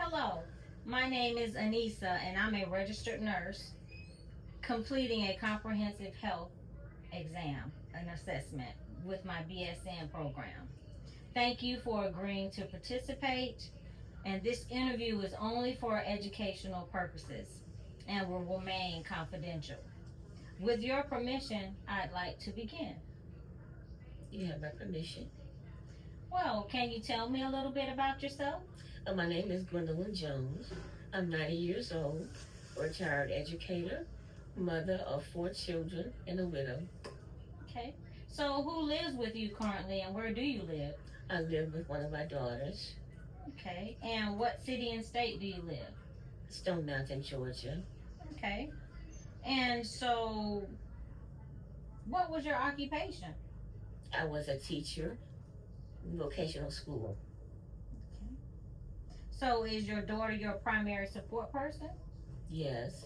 Hello, my name is Anissa, and I'm a registered nurse completing a comprehensive health exam, an assessment with my BSN program. Thank you for agreeing to participate, and this interview is only for educational purposes and will remain confidential. With your permission, I'd like to begin. You have my permission. Well, can you tell me a little bit about yourself? My name is Gwendolyn Jones. I'm 90 years old, retired educator, mother of four children, and a widow. Okay. So, who lives with you currently, and where do you live? I live with one of my daughters, Okay. And what city and state do you live? Stone Mountain, Georgia. Okay. And so, what was your occupation? I was a teacher, vocational school. Okay. So, is your daughter your primary support person? Yes,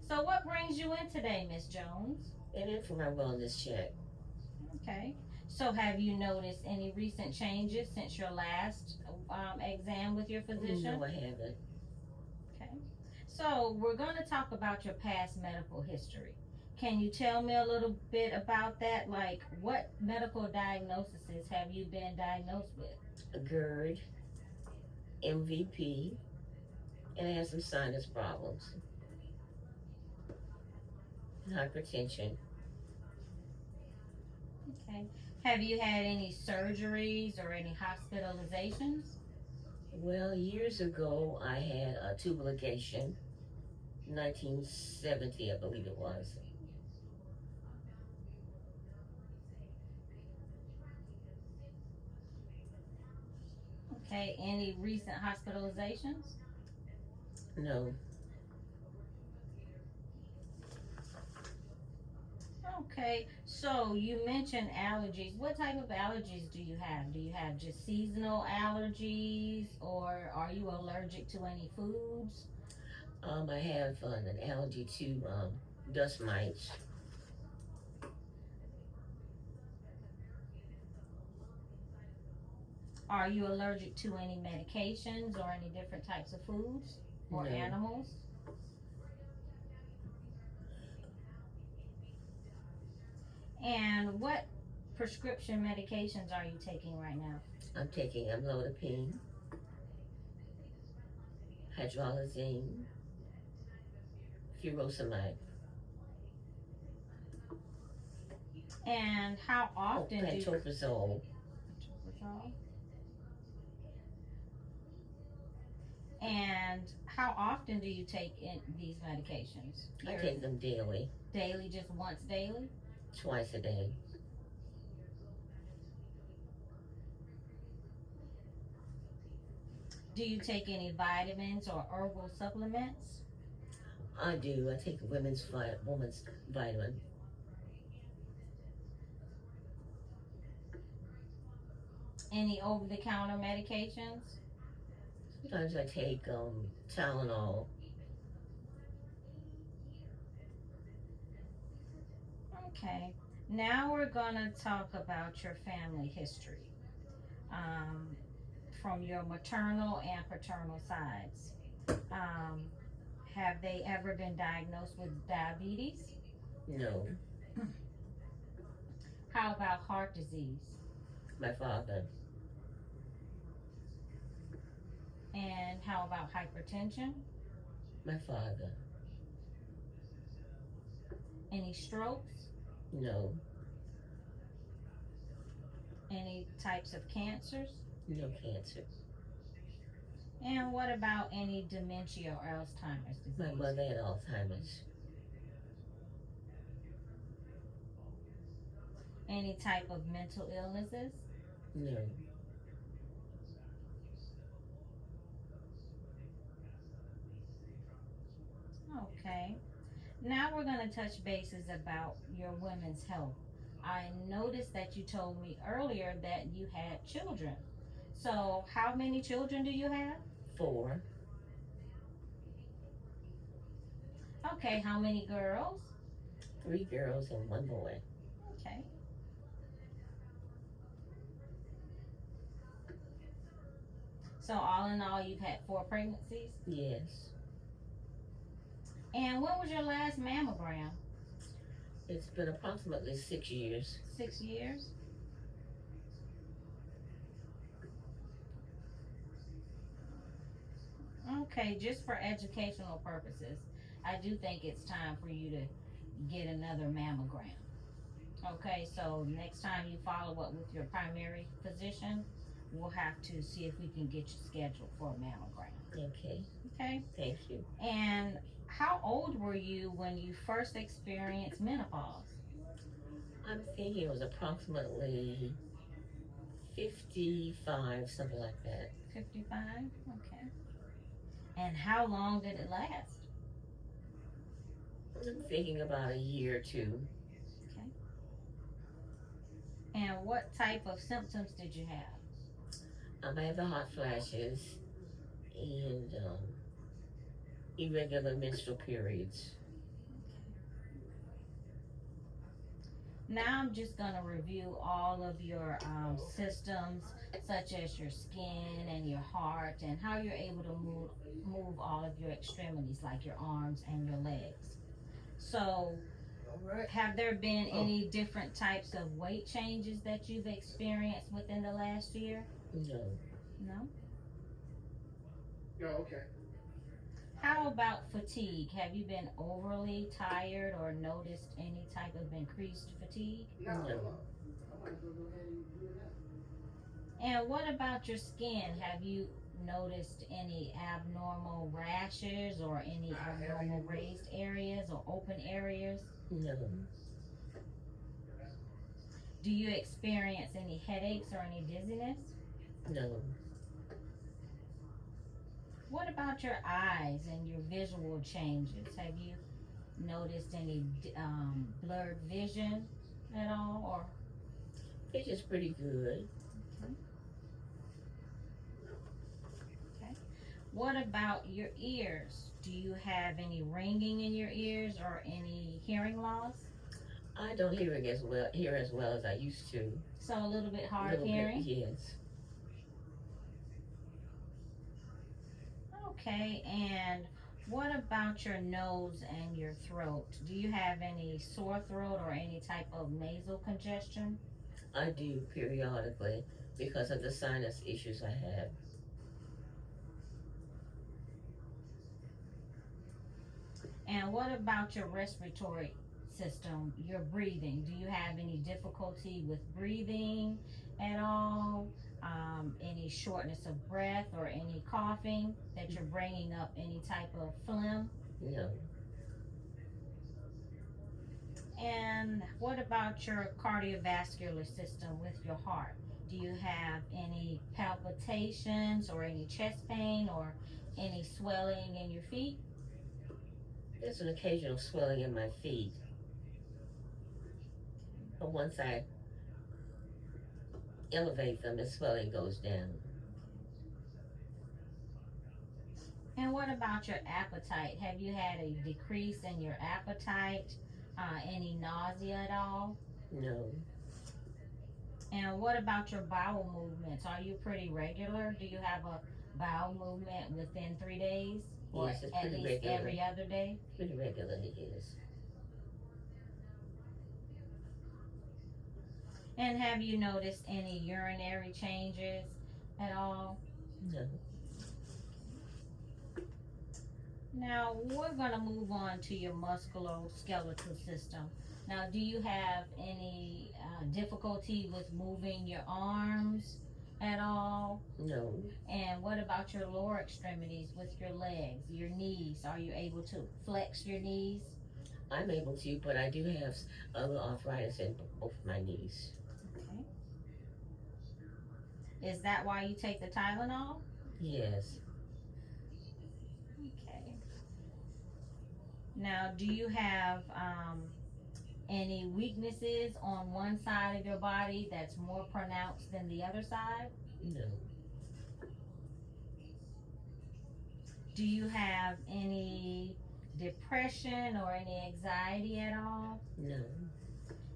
So, what brings you in today, Miss Jones? and in for my wellness check. Okay. So, have you noticed any recent changes since your last exam with your physician? No, I haven't. Okay. So, we're going to talk about your past medical history. Can you tell me a little bit about that? Like, what medical diagnoses have you been diagnosed with? GERD, MVP, and I have some sinus problems, hypertension. Okay. Have you had any surgeries or any hospitalizations? Well, years ago, I had a tubal ligation, 1970, I believe it was. Okay. Any recent hospitalizations? No, Okay. So, you mentioned allergies. What type of allergies do you have? Do you have just seasonal allergies, or are you allergic to any foods? I have an allergy to dust mites. Are you allergic to any medications or any different types of foods or No, animals? And what prescription medications are you taking right now? I'm taking amlodipine, hydralazine, furosemide, And how often do you pantoprazole. And how often do you take in these medications? I take them daily, Daily, just once daily? twice a day. Do you take any vitamins or herbal supplements? I do. I take a woman's vitamin. Any over the counter medications? Sometimes I take Tylenol. Okay. Now we're going to talk about your family history um, from your maternal and paternal sides. Um, have they ever been diagnosed with diabetes? No, How about heart disease? my father. And how about hypertension? My father. Any strokes? No, Any types of cancers? no cancer. And what about any dementia or Alzheimer's disease? My mother had Alzheimer's. Any type of mental illnesses? No, Okay. Now we're going to touch bases about your women's health. I noticed that you told me earlier that you had children. So, how many children do you have? four. Okay, how many girls? 3 girls and 1 boy. Okay. So all in all, you've had 4 pregnancies. Yes. And when was your last mammogram? It's been approximately 6 years. 6 years. Okay, just for educational purposes, I do think it's time for you to get another mammogram. Okay, so next time you follow up with your primary physician, we'll have to see if we can get you scheduled for a mammogram. Okay. Okay? Thank you. And how old were you when you first experienced menopause? I'm thinking it was approximately 55, something like that. 55? Okay. And how long did it last? I'm thinking about a year or two. And what type of symptoms did you have? I have the hot flashes and irregular menstrual periods. Now I'm just going to review all of your systems, such as your skin and your heart, and how you're able to move all of your extremities, like your arms and your legs. So, have there been any different types of weight changes that you've experienced within the last year? No. No? No, okay. How about fatigue? Have you been overly tired or noticed any type of increased fatigue? No. No. I might as well go ahead and do it now. And what about your skin? Have you noticed any abnormal rashes or any abnormal raised areas or open areas? No. Do you experience any headaches or any dizziness? No. What about your eyes and your visual changes? Have you noticed any blurred vision at all? Or It's just pretty good. what about your ears? Do you have any ringing in your ears or any hearing loss? I don't hear as well as I used to. So a little bit hard Little of hearing? bit, yes. Okay, and what about your nose and your throat? Do you have any sore throat or any type of nasal congestion? I do periodically because of the sinus issues I have. And what about your respiratory system, your breathing? Do you have any difficulty with breathing at all? Any shortness of breath or any coughing that you're bringing up any type of phlegm? No. And what about your cardiovascular system with your heart? Do you have any palpitations or any chest pain or any swelling in your feet? There's an occasional swelling in my feet. But once I elevate them, the swelling goes down. And what about your appetite? Have you had a decrease in your appetite? Any nausea at all? No. And what about your bowel movements? Are you pretty regular? Do you have a bowel movement within 3 days? Or Yes, it's at pretty least regular. every other day? Pretty regular it is. And have you noticed any urinary changes at all? No. Now, we're going to move on to your musculoskeletal system. Now, do you have any difficulty with moving your arms at all? No. And what about your lower extremities with your legs, your knees? Are you able to flex your knees? I'm able to, but I do have a little arthritis in both my knees. Okay. Is that why you take the Tylenol? Yes. Okay. Now, do you have any weaknesses on one side of your body that's more pronounced than the other side? No. Do you have any depression or any anxiety at all? No.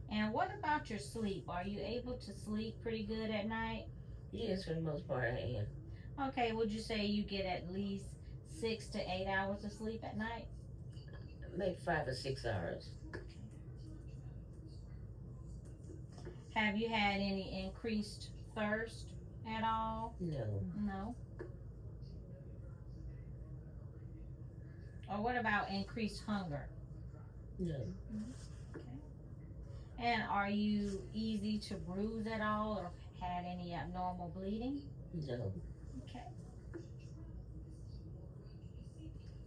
And what about your sleep? Are you able to sleep pretty good at night? Yes, for the most part I am. Okay, would you say you get at least 6 to 8 hours of sleep at night? Maybe 5 or 6 hours. Have you had any increased thirst at all? No. No. Or what about increased hunger? No. And are you easy to bruise at all or had any abnormal bleeding? No. Okay.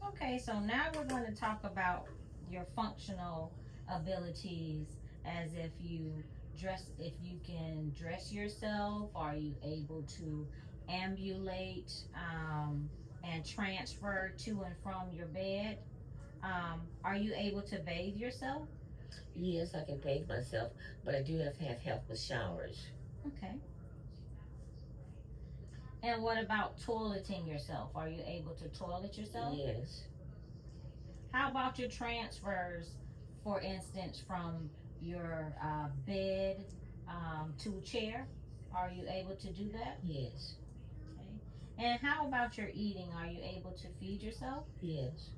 Okay, so now we're going to talk about your functional abilities as if you can dress yourself, are you able to ambulate and transfer to and from your bed? Are you able to bathe yourself? Yes, I can bathe myself, but I do have to have help with showers. Okay. And what about toileting yourself? Are you able to toilet yourself? Yes. How about your transfers, for instance, from your bed to a chair? Are you able to do that? Yes. Okay. And how about your eating? Are you able to feed yourself? Yes.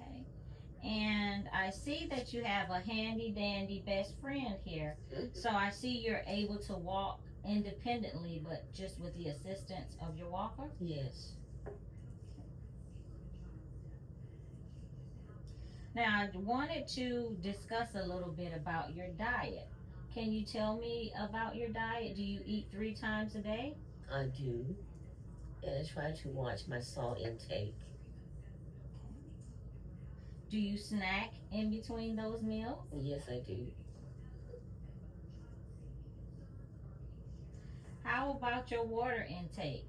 Okay. And I see that you have a handy dandy best friend here. So I see you're able to walk independently, but just with the assistance of your walker? Yes. Now, I wanted to discuss a little bit about your diet. Can you tell me about your diet? Do you eat 3 times a day? I do. And I try to watch my salt intake. Do you snack in between those meals? Yes, I do. How about your water intake?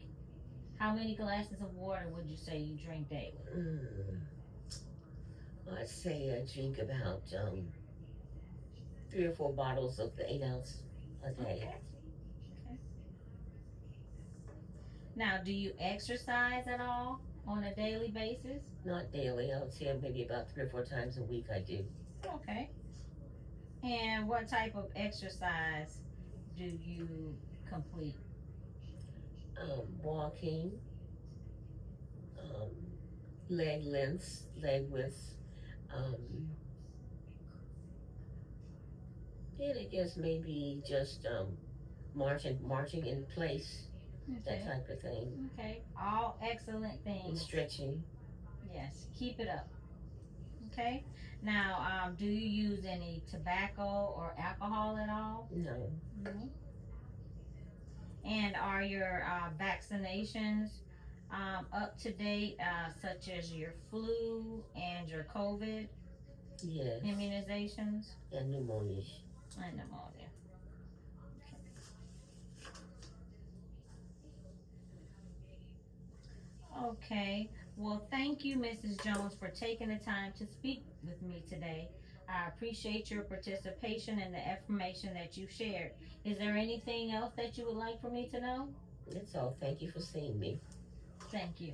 How many glasses of water would you say you drink daily? I'd say I drink about 3 or 4 bottles of the 8 ounce a day. Okay. Now, do you exercise at all on a daily basis? Not daily. I would say maybe about 3 or 4 times a week I do. Okay. And what type of exercise do you complete? Walking, leg lengths, leg widths, and I guess maybe just marching in place, that type of thing. Okay. All excellent And things. stretching. Yes. Keep it up. Okay. Now, do you use any tobacco or alcohol at all? No. No. And are your vaccinations up to date, such as your flu and your COVID Yes. immunizations And pneumonia. and pneumonia? Okay. Well, thank you, Mrs. Jones, for taking the time to speak with me today. I appreciate your participation and the information that you shared. Is there anything else that you would like for me to know? That's all. Thank you for seeing me. Thank you.